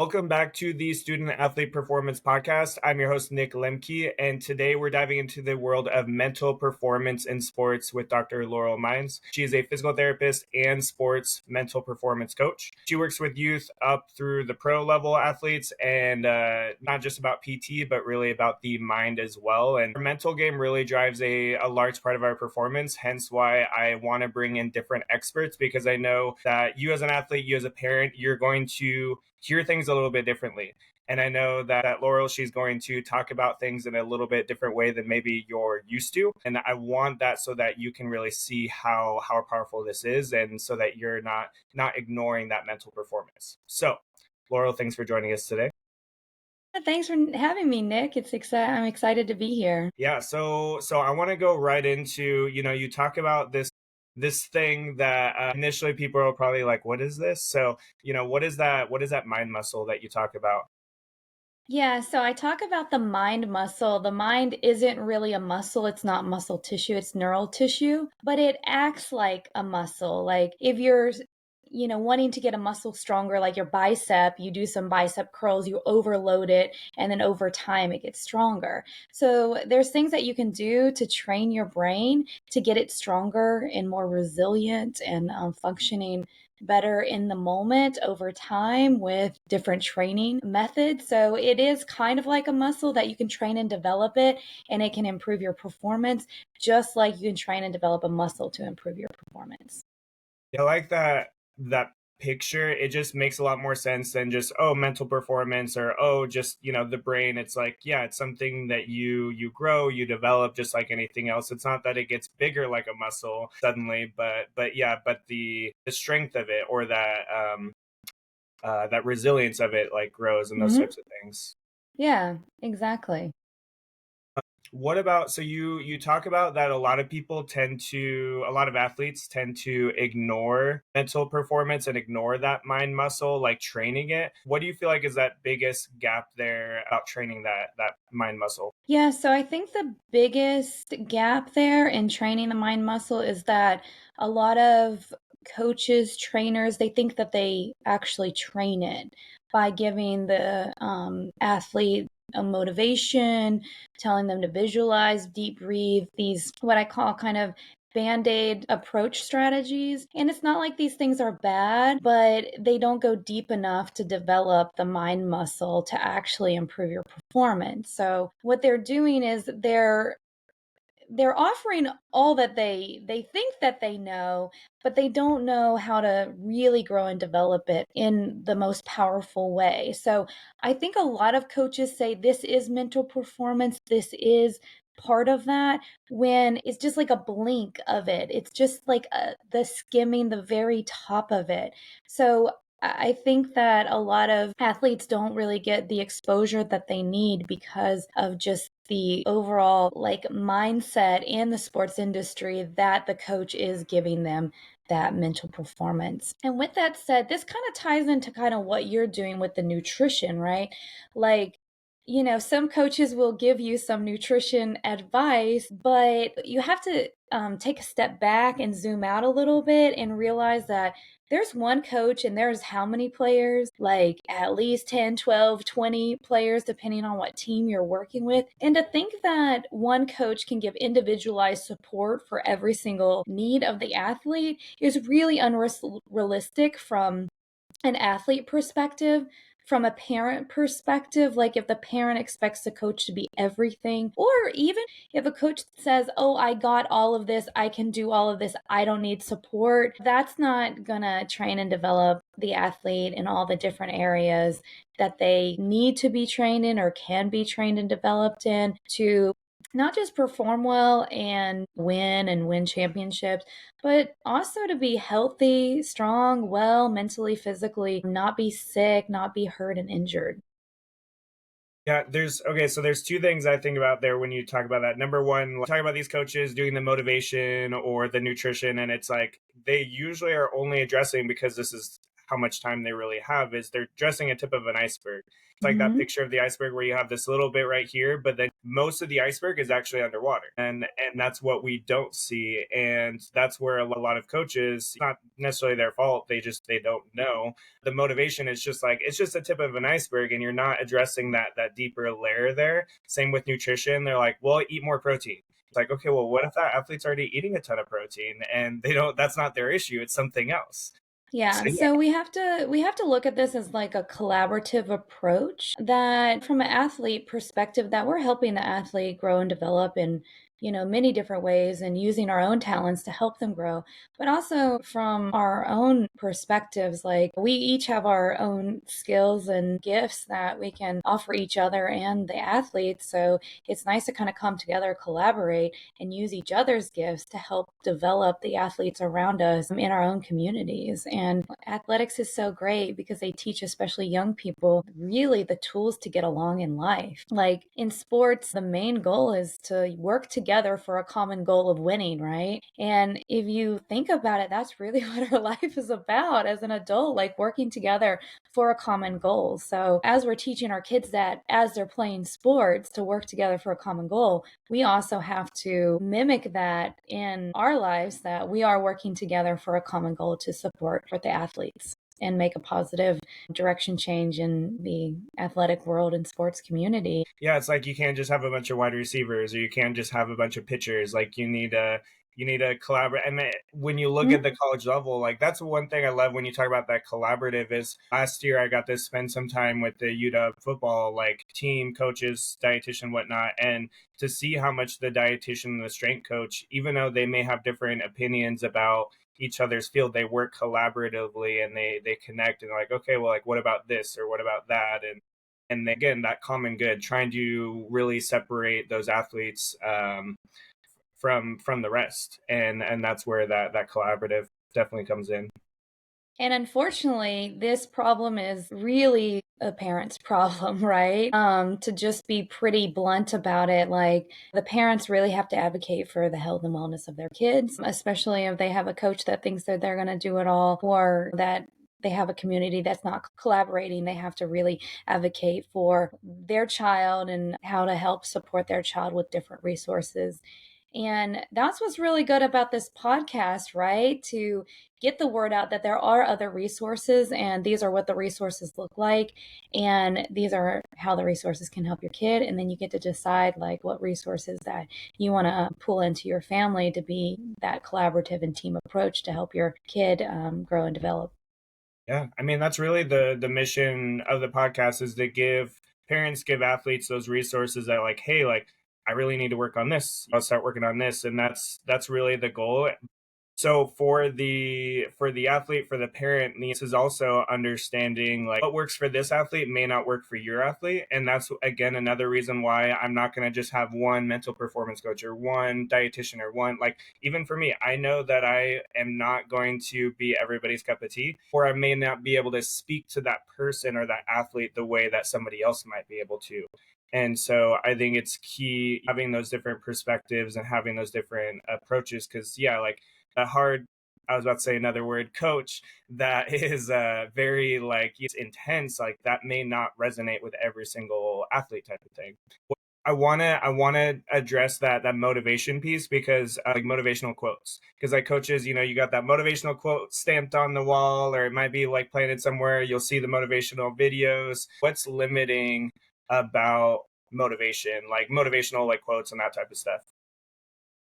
Welcome back to the Student Athlete Performance Podcast. I'm your host, Nick Lemke, and today we're diving into the world of mental performance in sports with Dr. Laurel Mines. She is a physical therapist and sports mental performance coach. She works with youth up through the pro level athletes and not just about PT, but really about the mind as well. And our mental game really drives a large part of our performance, hence why I want to bring in different experts, because I know that you as an athlete, you as a parent, you're going to hear things a little bit differently. And I know that Laurel, she's going to talk about things in a little bit different way than maybe you're used to. And I want that so that you can really see how powerful this is, and so that you're not ignoring that mental performance. So, Laurel, thanks for joining us today. Thanks for having me, Nick. I'm excited to be here. Yeah, so I want to go right into, you talk about this thing that initially people are probably like, what is this? So, what is that mind muscle that you talk about? Yeah, so I talk about the mind muscle. The mind isn't really a muscle. It's not muscle tissue, it's neural tissue, but it acts like a muscle. Like if you're wanting to get a muscle stronger, like your bicep, you do some bicep curls, you overload it, and then over time it gets stronger. So there's things that you can do to train your brain to get it stronger and more resilient and functioning better in the moment over time with different training methods. So it is kind of like a muscle that you can train and develop it, and it can improve your performance, just like you can train and develop a muscle to improve your performance. I like that picture. It just makes a lot more sense than just, oh, mental performance, or oh, just, the brain. It's like, yeah, it's something that you grow, you develop just like anything else. It's not that it gets bigger like a muscle suddenly, but yeah, but the strength of it, or that resilience of it, like, grows, and those Hmm. types of things. Yeah, exactly. What about, so you talk about that a lot of athletes tend to ignore mental performance and ignore that mind muscle, like training it. What do you feel like is that biggest gap there about training that mind muscle? Yeah, so I think the biggest gap there in training the mind muscle is that a lot of coaches, trainers, they think that they actually train it by giving the athlete a motivation, telling them to visualize, deep breathe, these what I call kind of band-aid approach strategies. And it's not like these things are bad, but they don't go deep enough to develop the mind muscle to actually improve your performance. So what they're doing is they're offering all that they think that they know, but they don't know how to really grow and develop it in the most powerful way. So I think a lot of coaches say this is mental performance, this is part of that, when it's just like a blink of it. It's just like the skimming the very top of it. So I think that a lot of athletes don't really get the exposure that they need because of just the overall like mindset in the sports industry that the coach is giving them that mental performance. And with that said, this kind of ties into kind of what you're doing with the nutrition, right? Like, some coaches will give you some nutrition advice, but you have to take a step back and zoom out a little bit and realize that there's one coach and there's how many players, like at least 10, 12, 20 players, depending on what team you're working with. And to think that one coach can give individualized support for every single need of the athlete is really unrealistic from an athlete perspective. From a parent perspective, like if the parent expects the coach to be everything, or even if a coach says, oh, I got all of this, I can do all of this, I don't need support, that's not gonna train and develop the athlete in all the different areas that they need to be trained in or can be trained and developed in to not just perform well and win championships, but also to be healthy, strong, well, mentally, physically, not be sick, not be hurt and injured. Yeah, so there's two things I think about there when you talk about that. Number one, like, talk about these coaches doing the motivation or the nutrition, and it's like they usually are only addressing because this is how much time they really have is they're dressing a tip of an iceberg. It's like that Hmm. picture of the iceberg where you have this little bit right here, but then most of the iceberg is actually underwater. And that's what we don't see. And that's where a lot of coaches, not necessarily their fault, they don't know. The motivation is just like it's just a tip of an iceberg, and you're not addressing that deeper layer there. Same with nutrition. They're like, well, eat more protein. It's like, okay, well, what if that athlete's already eating a ton of protein and they don't, that's not their issue, it's something else. Yeah, So yeah. so we have to look at this as like a collaborative approach that from an athlete perspective that we're helping the athlete grow and develop in, many different ways and using our own talents to help them grow. But also from our own perspectives, like we each have our own skills and gifts that we can offer each other and the athletes. So it's nice to kind of come together, collaborate, and use each other's gifts to help develop the athletes around us in our own communities. And athletics is so great because they teach, especially young people, really the tools to get along in life. Like in sports, the main goal is to work together for a common goal of winning, right? And if you think about it, that's really what our life is about as an adult, like working together for a common goal. So as we're teaching our kids that as they're playing sports to work together for a common goal, we also have to mimic that in our lives, that we are working together for a common goal to support the athletes and make a positive direction change in the athletic world and sports community. Yeah, it's like you can't just have a bunch of wide receivers or you can't just have a bunch of pitchers. Like you need to collaborate. And when you look at the college level, like that's one thing I love when you talk about that collaborative is last year I got to spend some time with the UW football like team, coaches, dietitian, whatnot, and to see how much the dietitian and the strength coach, even though they may have different opinions about each other's field, they work collaboratively and they connect and they're like, okay, well, like what about this or what about that? And again, that common good, trying to really separate those athletes from the rest, and that's where that collaborative definitely comes in. And unfortunately, this problem is really a parent's problem, right? To just be pretty blunt about it, like the parents really have to advocate for the health and wellness of their kids, especially if they have a coach that thinks that they're going to do it all or that they have a community that's not collaborating. They have to really advocate for their child and how to help support their child with different resources. And that's what's really good about this podcast, right? To get the word out that there are other resources and these are what the resources look like. And these are how the resources can help your kid. And then you get to decide like what resources that you want to pull into your family to be that collaborative and team approach to help your kid grow and develop. Yeah, I mean that's really the mission of the podcast is to give parents, give athletes those resources that like, hey, like I really need to work on this. I'll start working on this, and that's really the goal. So for the athlete, for the parent, this is also understanding like what works for this athlete may not work for your athlete. And that's again another reason why I'm not gonna just have one mental performance coach or one dietitian or one like even for me, I know that I am not going to be everybody's cup of tea, or I may not be able to speak to that person or that athlete the way that somebody else might be able to. And so I think it's key having those different perspectives and having those different approaches because yeah, like a hard I was about to say another word coach that is very like it's intense like that may not resonate with every single athlete type of thing. I want to address that motivation piece because like motivational quotes because like coaches you got that motivational quote stamped on the wall or it might be like planted somewhere you'll see the motivational videos. What's limiting about motivation like motivational like quotes and that type of stuff?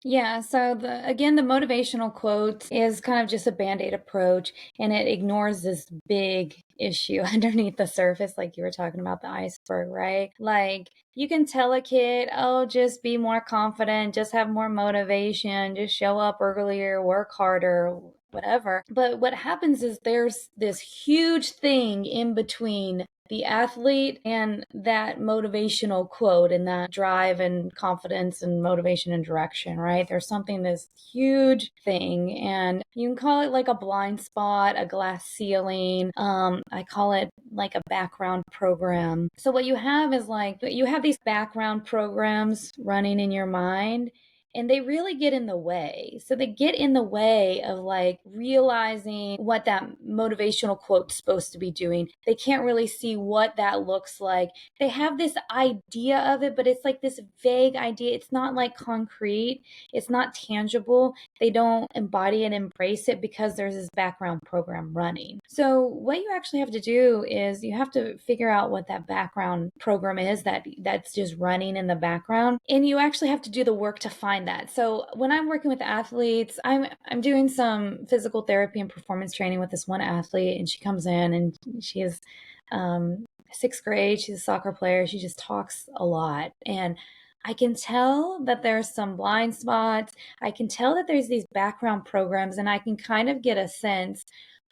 Yeah, so the motivational quote is kind of just a band-aid approach and it ignores this big issue underneath the surface like you were talking about the iceberg, right? Like you can tell a kid, "Oh, just be more confident, just have more motivation, just show up earlier, work harder." Whatever. But what happens is there's this huge thing in between the athlete and that motivational quote and that drive and confidence and motivation and direction, right? There's something, this huge thing, and you can call it like a blind spot, a glass ceiling. I call it like a background program. So what you have is like you have these background programs running in your mind. and they really get in the way. So they get in the way of like realizing what that motivational quote's supposed to be doing. They can't really see what that looks like. They have this idea of it, but it's like this vague idea. It's not like concrete. It's not tangible. They don't embody and embrace it because there's this background program running. So what you actually have to do is you have to figure out what that background program is that's just running in the background, and you actually have to do the work to find that. So when I'm working with athletes, I'm doing some physical therapy and performance training with this one athlete, and she comes in and she is sixth grade. She's a soccer player. She just talks a lot, and I can tell that there's some blind spots. I can tell that there's these background programs, and I can kind of get a sense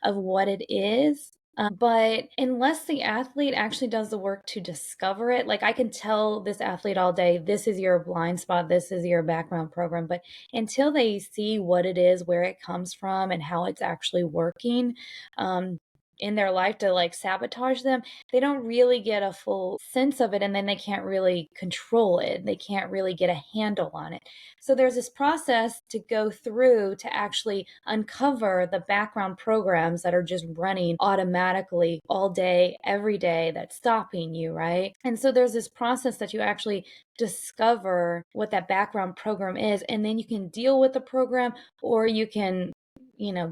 of what it is. But unless the athlete actually does the work to discover it, like I can tell this athlete all day, this is your blind spot, this is your background program. But until they see what it is, where it comes from, and how it's actually working, in their life to like sabotage them, they don't really get a full sense of it, and then they can't really control it. They can't really get a handle on it. So there's this process to go through to actually uncover the background programs that are just running automatically all day, every day, that's stopping you, right? And so there's this process that you actually discover what that background program is, and then you can deal with the program, or you can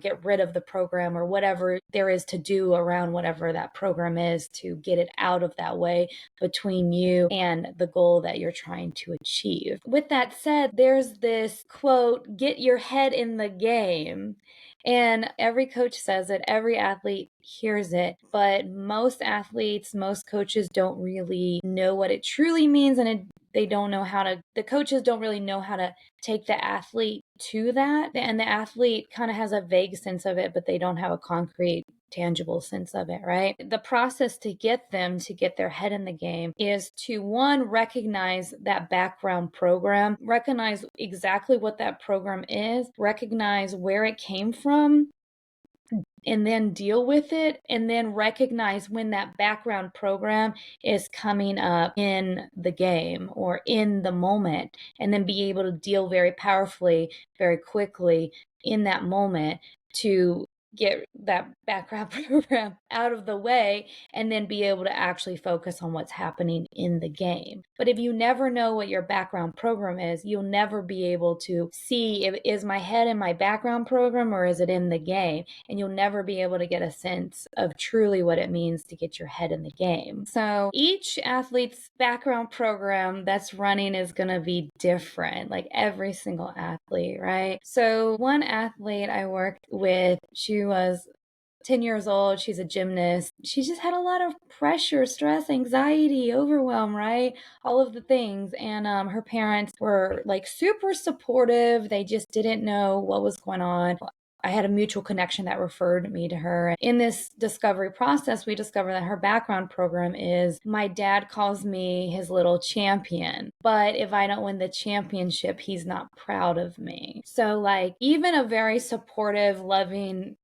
get rid of the program, or whatever there is to do around whatever that program is to get it out of that way between you and the goal that you're trying to achieve. With that said, there's this quote, get your head in the game. And every coach says it, every athlete hears it, but most athletes, most coaches don't really know what it truly means, and they don't know how to, the coaches don't really know how to take the athlete to that. And the athlete kind of has a vague sense of it, but they don't have a concrete, tangible sense of it, right? The process to get them to get their head in the game is to, one, recognize that background program, recognize exactly what that program is, recognize where it came from, and then deal with it, and then recognize when that background program is coming up in the game or in the moment, and then be able to deal very powerfully, very quickly in that moment to get that background program out of the way, and then be able to actually focus on what's happening in the game. But if you never know what your background program is, you'll never be able to see, if is my head in my background program or is it in the game? And you'll never be able to get a sense of truly what it means to get your head in the game. So each athlete's background program that's running is going to be different, like every single athlete, right? So one athlete I worked with, she was 10 years old. She's a gymnast. She just had a lot of pressure, stress, anxiety, overwhelm, right? All of the things. And her parents were like super supportive. They just didn't know what was going on. I had a mutual connection that referred me to her. In this discovery process, we discovered that her background program is, my dad calls me his little champion, but if I don't win the championship, he's not proud of me. So like, even a very supportive, loving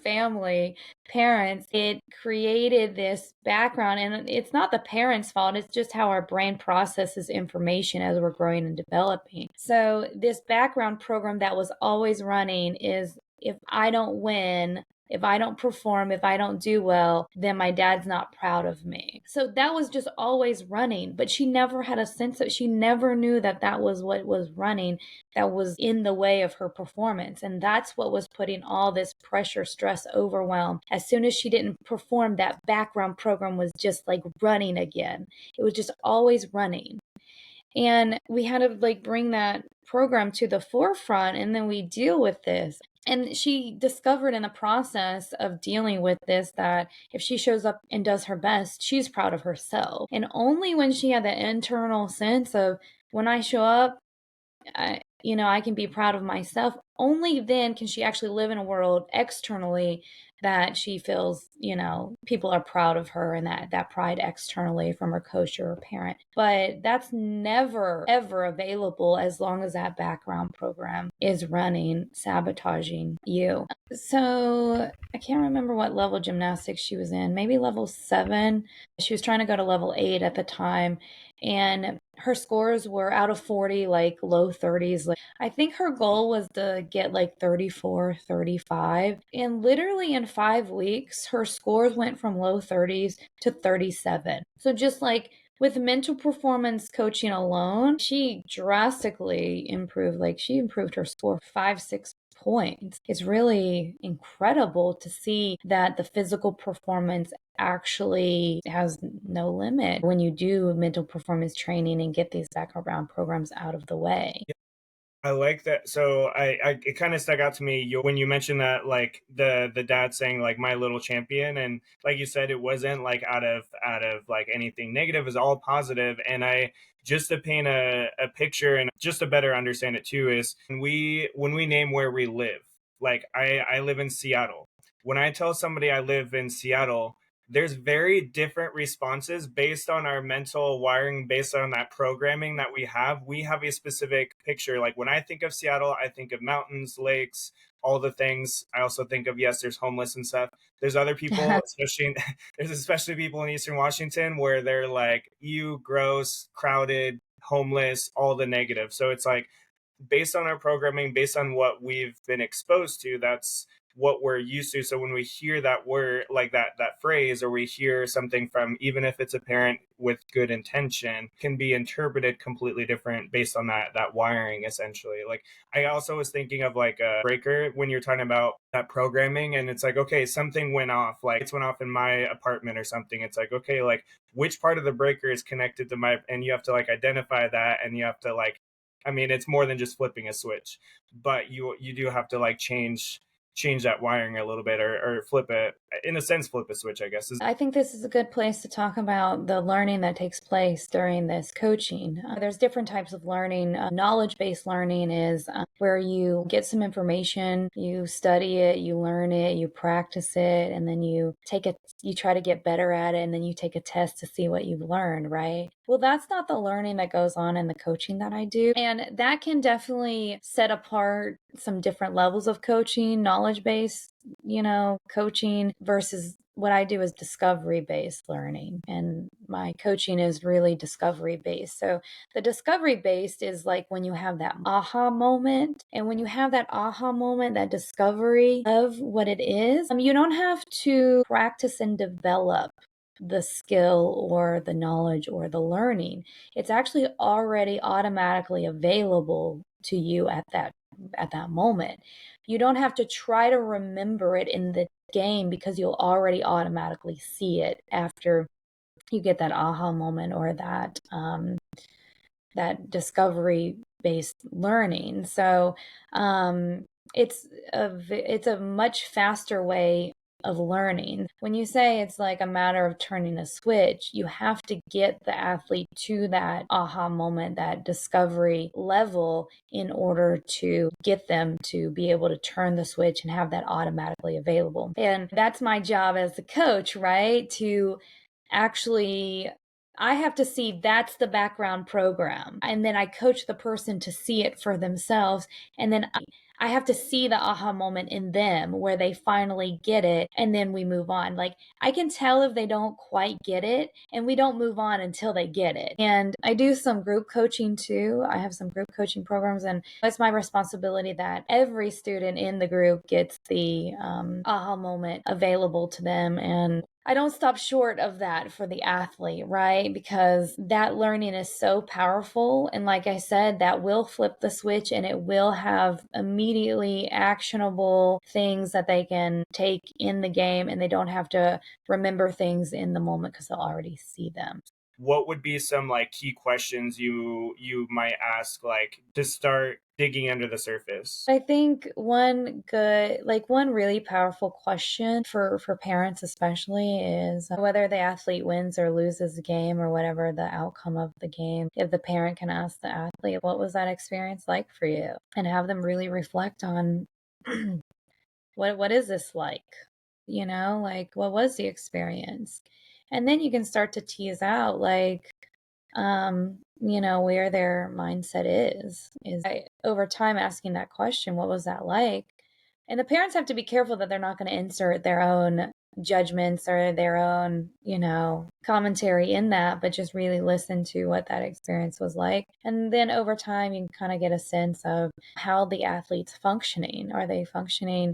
family, parents, it created this background, and it's not the parents' fault. It's just how our brain processes information as we're growing and developing. So this background program that was always running is, if I don't win, if I don't perform, if I don't do well, then my dad's not proud of me. So that was just always running, but she never had a sense of, she never knew that that was what was running, that was in the way of her performance. And that's what was putting all this pressure, stress, overwhelm. As soon as she didn't perform, that background program was just like running again. It was just always running. And we had to like bring that program to the forefront, and then we deal with this. And she discovered in the process of dealing with this that if she shows up and does her best, she's proud of herself. And only when she had the internal sense of, when I show up, I can be proud of myself, only then can she actually live in a world externally that she feels, people are proud of her, and that pride externally from her coach or her parent. But that's never, ever available as long as that background program is running, sabotaging you. So I can't remember what level gymnastics she was in, maybe level 7. She was trying to go to level 8 at the time. And her scores were out of 40, like low 30s. Like, I think her goal was to get like 34, 35. And literally in 5 weeks, her scores went from low 30s to 37. So just like with mental performance coaching alone, she drastically improved. Like she improved her score 5, 6 points. It's really incredible to see that the physical performance actually has no limit when you do mental performance training and get these background programs out of the way. I like that. So it kind of stuck out to me when you mentioned that, like the dad saying like my little champion, and like you said, it wasn't like out of like anything negative, it was all positive. And I just to paint a picture and just to better understand it too is when we name where we live. Like I live in Seattle. When I tell somebody I live in Seattle, there's very different responses based on our mental wiring, based on that programming that we have a specific picture. Like when I think of Seattle, I think of mountains, lakes, all the things. I also think of, yes, there's homeless and stuff. There's other people, especially there's especially people in Eastern Washington where they're like, you gross, crowded, homeless, all the negative. So it's like based on our programming, based on what we've been exposed to, that's what we're used to. So when we hear that word, like that phrase, or we hear something from, even if it's a parent with good intention, can be interpreted completely different based on that wiring essentially. Like I also was thinking of like a breaker when you're talking about that programming, and it's like, okay, something went off, like it's went off in my apartment or something. It's like, okay, like which part of the breaker is connected to my, and you have to like identify that, and you have to like, I mean, it's more than just flipping a switch, but you do have to like change that wiring a little bit, or flip it, in a sense, flip a switch, I guess. I think this is a good place to talk about the learning that takes place during this coaching. There's different types of learning. Knowledge-based learning is where you get some information, you study it, you learn it, you practice it, and then you try to get better at it, and then you take a test to see what you've learned, right? Well, that's not the learning that goes on in the coaching that I do. And that can definitely set apart some different levels of coaching, knowledge-based, coaching versus what I do is discovery based learning. And my coaching is really discovery based. So the discovery based is like when you have that aha moment. And when you have that aha moment, that discovery of what it is, you don't have to practice and develop the skill or the knowledge or the learning. It's actually already automatically available to you at that moment. You don't have to try to remember it in the game because you'll already automatically see it after you get that aha moment or that discovery based learning. So it's a much faster way of learning. When you say it's like a matter of turning a switch, you have to get the athlete to that aha moment, that discovery level, in order to get them to be able to turn the switch and have that automatically available. And that's my job as the coach, right? To actually, I have to see that's the background program. And then I coach the person to see it for themselves. And then I have to see the aha moment in them where they finally get it, and then we move on. Like I can tell if they don't quite get it, and we don't move on until they get it. And I do some group coaching too. I have some group coaching programs, and it's my responsibility that every student in the group gets the aha moment available to them. And I don't stop short of that for the athlete, right? Because that learning is so powerful. And like I said, that will flip the switch, and it will have immediately actionable things that they can take in the game, and they don't have to remember things in the moment because they'll already see them. What would be some like key questions you might ask, like to start digging under the surface? I think one really powerful question for parents especially is whether the athlete wins or loses the game, or whatever the outcome of the game. If the parent can ask the athlete, what was that experience like for you? And have them really reflect on what is this like? Like what was the experience? And then you can start to tease out like where their mindset over time asking that question, what was that like? And the parents have to be careful that they're not going to insert their own judgments or their own, commentary in that, but just really listen to what that experience was like. And then over time, you can kind of get a sense of how the athlete's functioning. Are they functioning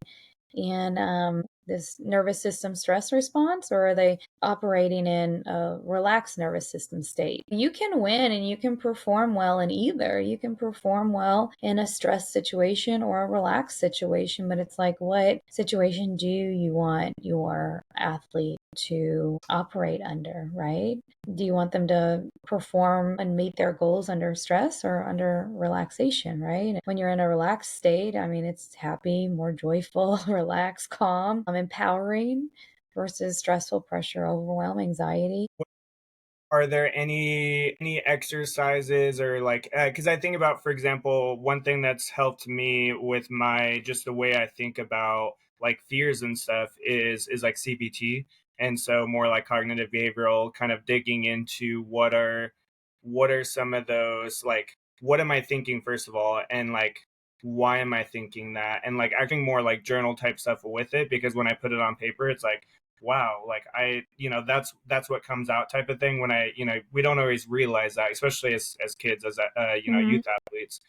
in this nervous system stress response, or are they operating in a relaxed nervous system state? You can win and you can perform well in either. You can perform well in a stress situation or a relaxed situation, but it's like, what situation do you want your athlete to operate under, right? Do you want them to perform and meet their goals under stress or under relaxation, right? When you're in a relaxed state, I mean, it's happy, more joyful, relaxed, calm, empowering versus stressful, pressure, overwhelm, anxiety. Are there any exercises or like because I think about, for example, one thing that's helped me with my just the way I think about like fears and stuff is like CBT, and so more like cognitive behavioral, kind of digging into what are some of those, like what am I thinking first of all, and like why am I thinking that, and like acting more like journal type stuff with it, because when I put it on paper it's like, wow, like I, that's what comes out type of thing when I, we don't always realize that, especially as kids, as Mhm. youth athletes.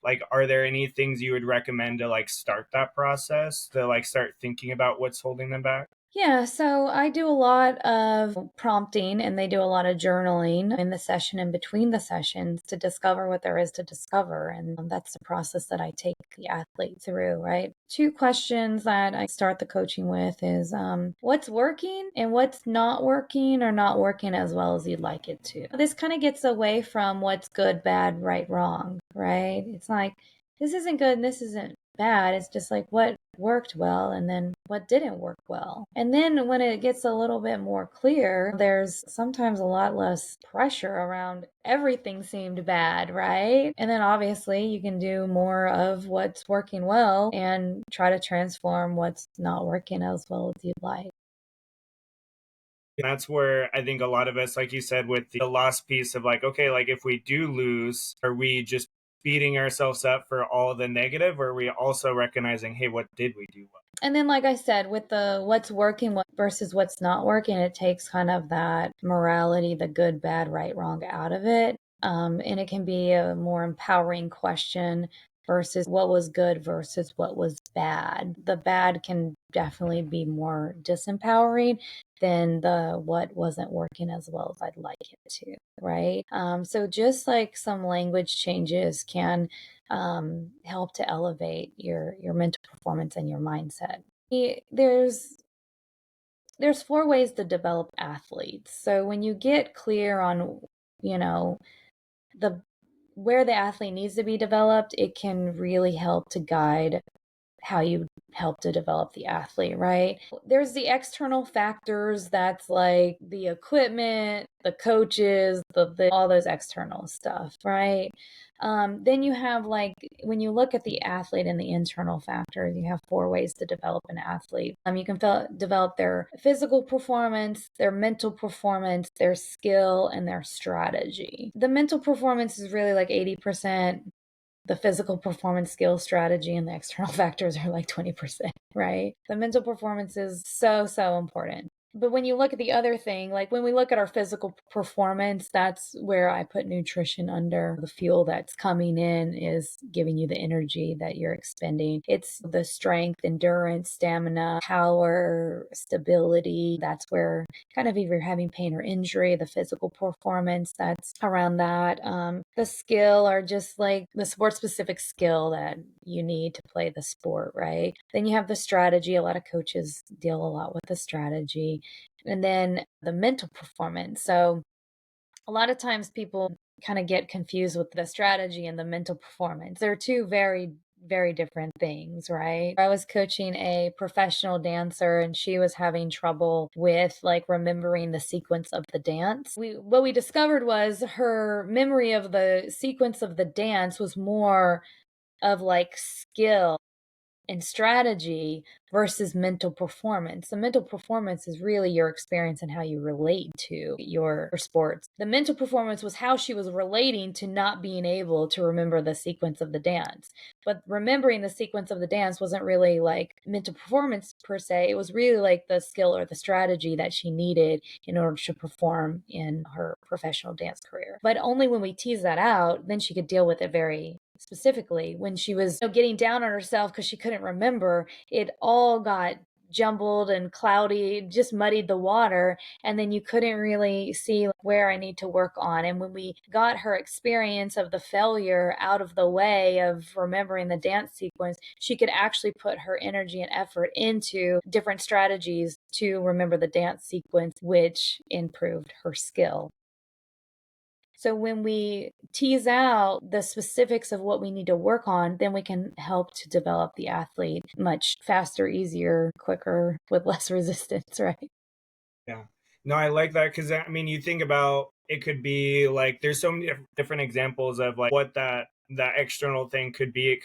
Like, are there any things you would recommend to like start that process, to like start thinking about what's holding them back? Yeah, so I do a lot of prompting and they do a lot of journaling in the session and between the sessions to discover what there is to discover. And that's the process that I take the athlete through, right? Two questions that I start the coaching with is what's working and what's not working or not working as well as you'd like it to. This kind of gets away from what's good, bad, right, wrong, right? It's like, this isn't good and this isn't bad. It's just like what worked well and then what didn't work well. And then when it gets a little bit more clear, there's sometimes a lot less pressure around everything seemed bad, right? And then obviously you can do more of what's working well and try to transform what's not working as well as you'd like. That's where I think a lot of us, like you said, with the lost piece of like, okay, like if we do lose, are we just beating ourselves up for all the negative, or are we also recognizing, hey, what did we do well? And then, like I said, with the what's working versus what's not working, it takes kind of that morality, the good, bad, right, wrong out of it. And it can be a more empowering question versus what was good versus what was bad. The bad can definitely be more disempowering than the what wasn't working as well as I'd like it to, right? So just like some language changes can help to elevate your mental performance and your mindset. There's four ways to develop athletes. So when you get clear on, you know, the where the athlete needs to be developed, it can really help to guide how you help to develop the athlete, right? There's the external factors that's like the equipment, the coaches, the all those external stuff, right? Then you have like when you look at the athlete and the internal factors, you have four ways to develop an athlete. You can develop their physical performance, their mental performance, their skill, and their strategy. The mental performance is really like 80%. The physical performance, skill, strategy, and the external factors are like 20%, right? The mental performance is so, so important. But when you look at the other thing, like when we look at our physical performance, that's where I put nutrition under. The fuel that's coming in is giving you the energy that you're expending. It's the strength, endurance, stamina, power, stability. That's where kind of if you're having pain or injury, the physical performance that's around that. The skill are just like the sport specific skill that you need to play the sport, right? Then you have the strategy. A lot of coaches deal a lot with the strategy. And then the mental performance. So a lot of times people kind of get confused with the strategy and the mental performance. They're two very, very different things, right? I was coaching a professional dancer and she was having trouble with like remembering the sequence of the dance. What we discovered was her memory of the sequence of the dance was more of like skill and strategy, versus mental performance. The mental performance is really your experience and how you relate to your sports. The mental performance was how she was relating to not being able to remember the sequence of the dance. But remembering the sequence of the dance wasn't really like mental performance per se. It was really like the skill or the strategy that she needed in order to perform in her professional dance career. But only when we tease that out, then she could deal with it very specifically. When she was getting down on herself because she couldn't remember, it all got jumbled and cloudy, just muddied the water, and then you couldn't really see where I need to work on. And when we got her experience of the failure out of the way of remembering the dance sequence, she could actually put her energy and effort into different strategies to remember the dance sequence, which improved her skill. So when we tease out the specifics of what we need to work on, then we can help to develop the athlete much faster, easier, quicker, with less resistance, right? Yeah. No, I like that because I mean, you think about it could be like there's so many different examples of like what that external thing could be. It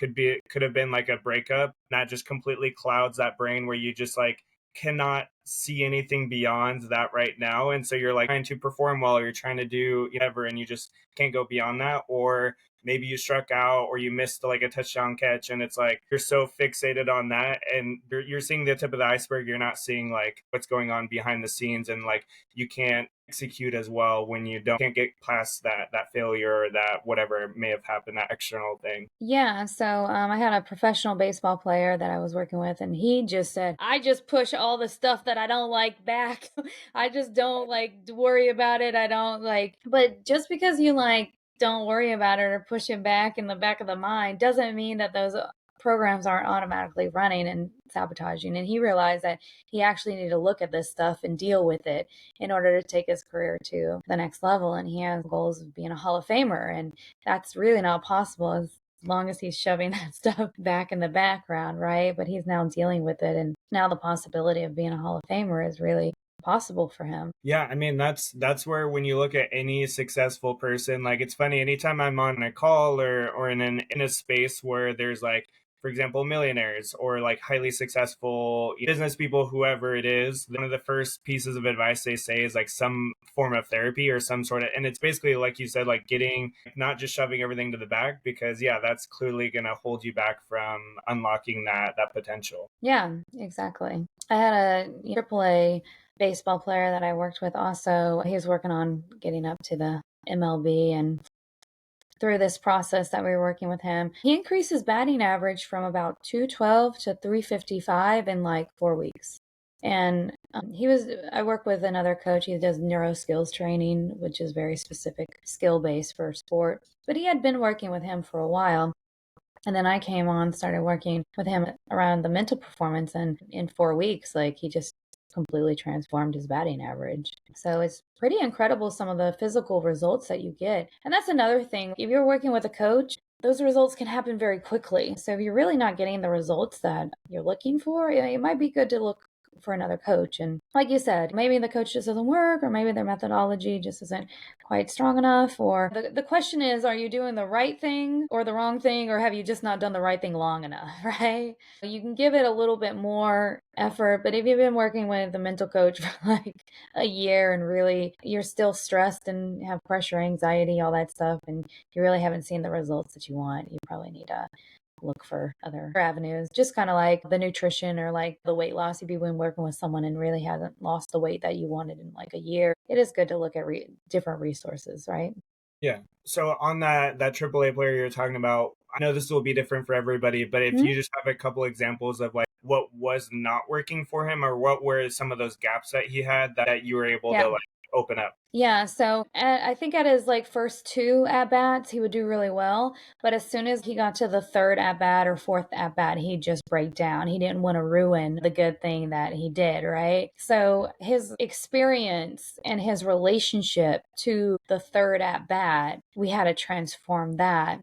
could have been like a breakup that just completely clouds that brain where you just like cannot see anything beyond that right now, and so you're like trying to perform well, you're trying to do whatever, and you just can't go beyond that. Or maybe you struck out or you missed like a touchdown catch, and it's like you're so fixated on that, and you're seeing the tip of the iceberg, you're not seeing like what's going on behind the scenes, and like you can't execute as well when you don't can't get past that failure or that whatever may have happened, that external thing. Yeah, so I had a professional baseball player that I was working with, and he just said, I just push all the stuff that I don't like back. I just don't like worry about it. I don't like, but just because you like don't worry about it or push it back in the back of the mind doesn't mean that those programs aren't automatically running and sabotaging. And he realized that he actually needed to look at this stuff and deal with it in order to take his career to the next level. And he has goals of being a Hall of Famer. And that's really not possible as long as he's shoving that stuff back in the background, right? But he's now dealing with it. And now the possibility of being a Hall of Famer is really possible for him. Yeah, I mean that's where when you look at any successful person, like it's funny, anytime I'm on a call or in a space where there's like, for example, millionaires or like highly successful business people, whoever it is, one of the first pieces of advice they say is like some form of therapy or some sort of, and it's basically like you said, like getting, not just shoving everything to the back, because yeah, that's clearly going to hold you back from unlocking that potential. Yeah, exactly. I had a AAA baseball player that I worked with also. He was working on getting up to the MLB, and through this process that we were working with him, he increased his batting average from about 212 to 355 in like 4 weeks. And I work with another coach. He does neuro skills training, which is very specific skill based for sport. But he had been working with him for a while. And then I came on, started working with him around the mental performance. And in 4 weeks, like he just completely transformed his batting average. So it's pretty incredible some of the physical results that you get. And that's another thing. If you're working with a coach, those results can happen very quickly. So if you're really not getting the results that you're looking for, it might be good to look for another coach. And like you said, maybe the coach just doesn't work, or maybe their methodology just isn't quite strong enough. Or the question is, are you doing the right thing or the wrong thing, or have you just not done the right thing long enough, right? You can give it a little bit more effort, but if you've been working with a mental coach for like a year and really you're still stressed and have pressure, anxiety, all that stuff, and you really haven't seen the results that you want, you probably need to look for other avenues. Just kind of like the nutrition or like the weight loss. If you've been working with someone and really hasn't lost the weight that you wanted in like a year, it is good to look at different resources, right? Yeah. So on that AAA player you're talking about, I know this will be different for everybody, but if Mhm. you just have a couple examples of like what was not working for him, or what were some of those gaps that he had that you were able to Yeah. like open up. Yeah, so I think at his like first two at bats, he would do really well. But as soon as he got to the third at bat or fourth at bat, he'd just break down. He didn't want to ruin the good thing that he did, right? So his experience and his relationship to the third at bat, we had to transform that.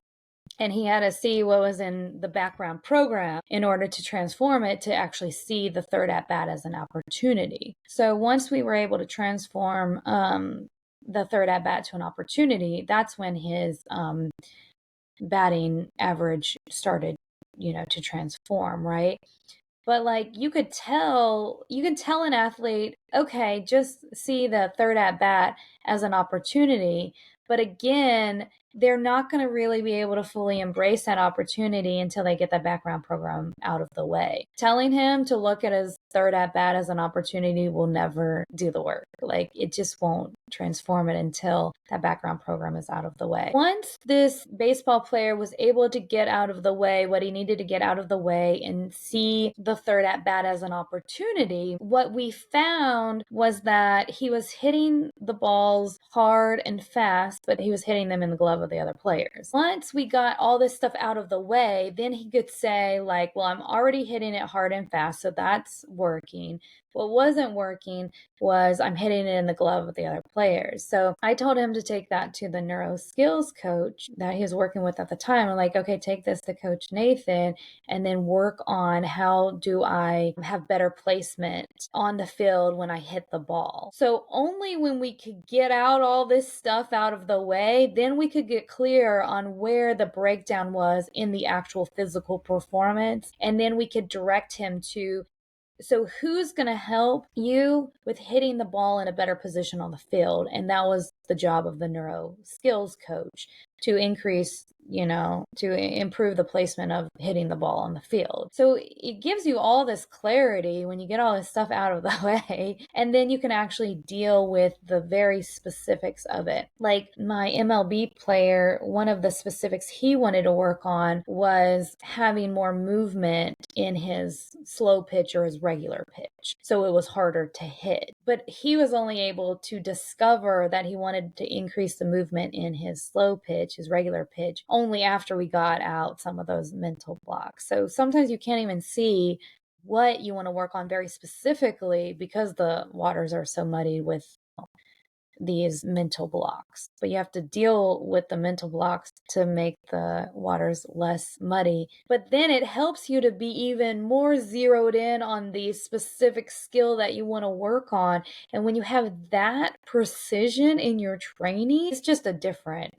And he had to see what was in the background program in order to transform it to actually see the third at bat as an opportunity. So once we were able to transform the third at bat to an opportunity, that's when his batting average started, to transform, right? But like you can tell an athlete, okay, just see the third at bat as an opportunity. But again, they're not going to really be able to fully embrace that opportunity until they get that background program out of the way. Telling him to look at his third at bat as an opportunity will never do the work. Like it just won't transform it until that background program is out of the way. Once this baseball player was able to get out of the way what he needed to get out of the way and see the third at bat as an opportunity, what we found was that he was hitting the balls hard and fast, but he was hitting them in the glove of the other players. Once we got all this stuff out of the way, then he could say, like, well, I'm already hitting it hard and fast, so that's working. What wasn't working was I'm hitting it in the glove of the other players. So I told him to take that to the neuro skills coach that he was working with at the time. I'm like, okay, take this to Coach Nathan and then work on how do I have better placement on the field when I hit the ball. So only when we could get out all this stuff out of the way, then we could get clear on where the breakdown was in the actual physical performance. And then we could direct him to, so who's going to help you with hitting the ball in a better position on the field? And that was the job of the neuro skills coach, to increase, to improve the placement of hitting the ball on the field. So it gives you all this clarity when you get all this stuff out of the way, and then you can actually deal with the very specifics of it. Like my MLB player, one of the specifics he wanted to work on was having more movement in his slow pitch or his regular pitch. So it was harder to hit. But he was only able to discover that he wanted to increase the movement in his slow pitch, his regular pitch, only after we got out some of those mental blocks. So sometimes you can't even see what you want to work on very specifically because the waters are so muddy with these mental blocks. But you have to deal with the mental blocks to make the waters less muddy. But then it helps you to be even more zeroed in on the specific skill that you want to work on. And when you have that precision in your training, it's just a different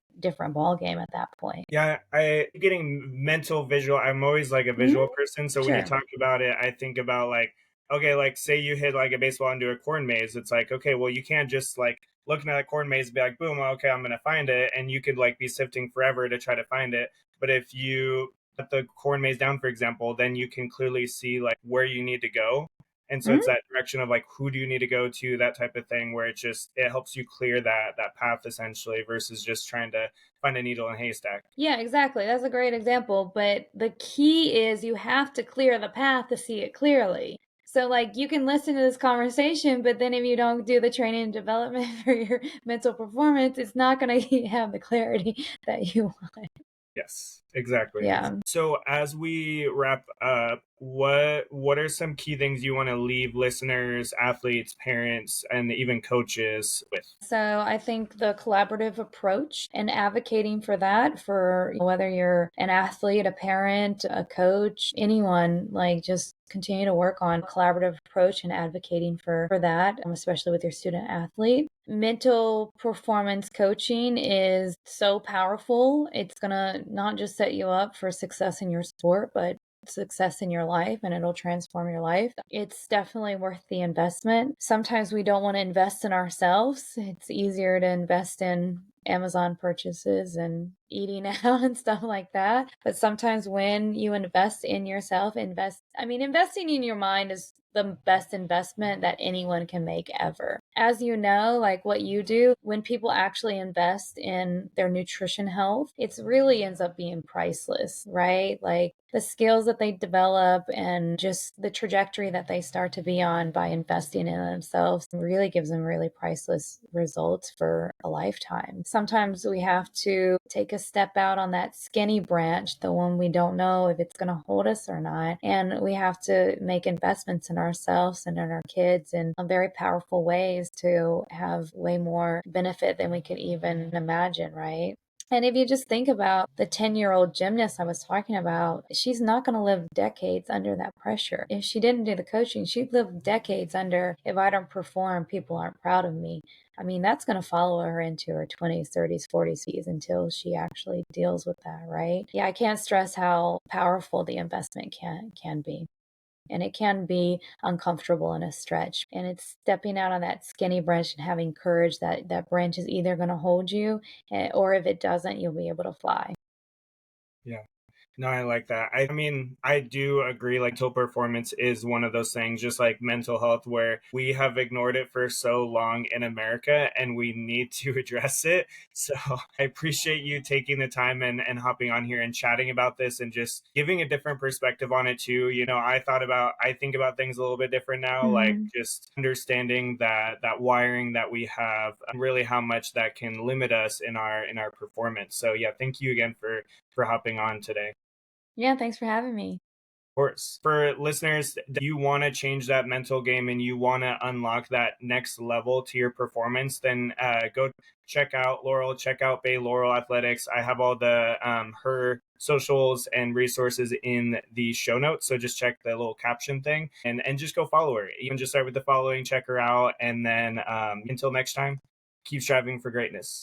ball game at that point. Yeah, I getting mental visual. I'm always like a visual person. So when you Sure. talk about it, I think about like, okay, like say you hit like a baseball into a corn maze. It's like, okay, well, you can't just like looking at a corn maze and be like, boom, okay, I'm gonna find it. And you could like be sifting forever to try to find it. But if you put the corn maze down, for example, then you can clearly see like where you need to go. And so it's that direction of like who do you need to go to, that type of thing, where it helps you clear that path essentially versus just trying to find a needle in a haystack. Yeah, exactly. That's a great example. But the key is you have to clear the path to see it clearly. So, like, you can listen to this conversation, but then if you don't do the training and development for your mental performance, it's not going to have the clarity that you want. Yes, exactly. Yeah. So as we wrap up, what are some key things you want to leave listeners, athletes, parents, and even coaches with? So I think the collaborative approach and advocating for that, for whether you're an athlete, a parent, a coach, anyone, like just continue to work on collaborative approach and advocating for that, especially with your student athlete. Mental performance coaching is so powerful. It's going to not just set you up for success in your sport, but success in your life, and it'll transform your life. It's definitely worth the investment. Sometimes we don't want to invest in ourselves. It's easier to invest in Amazon purchases and eating out and stuff like that. But sometimes when you invest in yourself, investing in your mind is the best investment that anyone can make ever. As you know, like what you do, when people actually invest in their nutrition health, it's really ends up being priceless, right? Like the skills that they develop and just the trajectory that they start to be on by investing in themselves really gives them really priceless results for a lifetime. Sometimes we have to take a step out on that skinny branch, the one we don't know if it's going to hold us or not. And we have to make investments in ourselves and in our kids in very powerful ways to have way more benefit than we could even imagine, right? And if you just think about the 10-year-old gymnast I was talking about, she's not going to live decades under that pressure. If she didn't do the coaching, she'd live decades under, if I don't perform, people aren't proud of me. I mean, that's going to follow her into her 20s, 30s, 40s until she actually deals with that, right? Yeah, I can't stress how powerful the investment can be. And it can be uncomfortable in a stretch. And it's stepping out on that skinny branch and having courage that that branch is either going to hold you, or if it doesn't, you'll be able to fly. Yeah. No, I like that. I mean, I do agree. Like, mental performance is one of those things, just like mental health, where we have ignored it for so long in America and we need to address it. So I appreciate you taking the time and hopping on here and chatting about this and just giving a different perspective on it, too. You know, I think about things a little bit different now, like Hmm. just understanding that wiring that we have, and really how much that can limit us in our performance. So, yeah, thank you again for hopping on today. Yeah, thanks for having me. Course. For listeners, you want to change that mental game and you want to unlock that next level to your performance, then go check out Laurel, check out Bay Laurel Athletics. I have all the her socials and resources in the show notes. So just check the little caption thing and just go follow her. You can just start with the following, check her out. And then until next time, keep striving for greatness.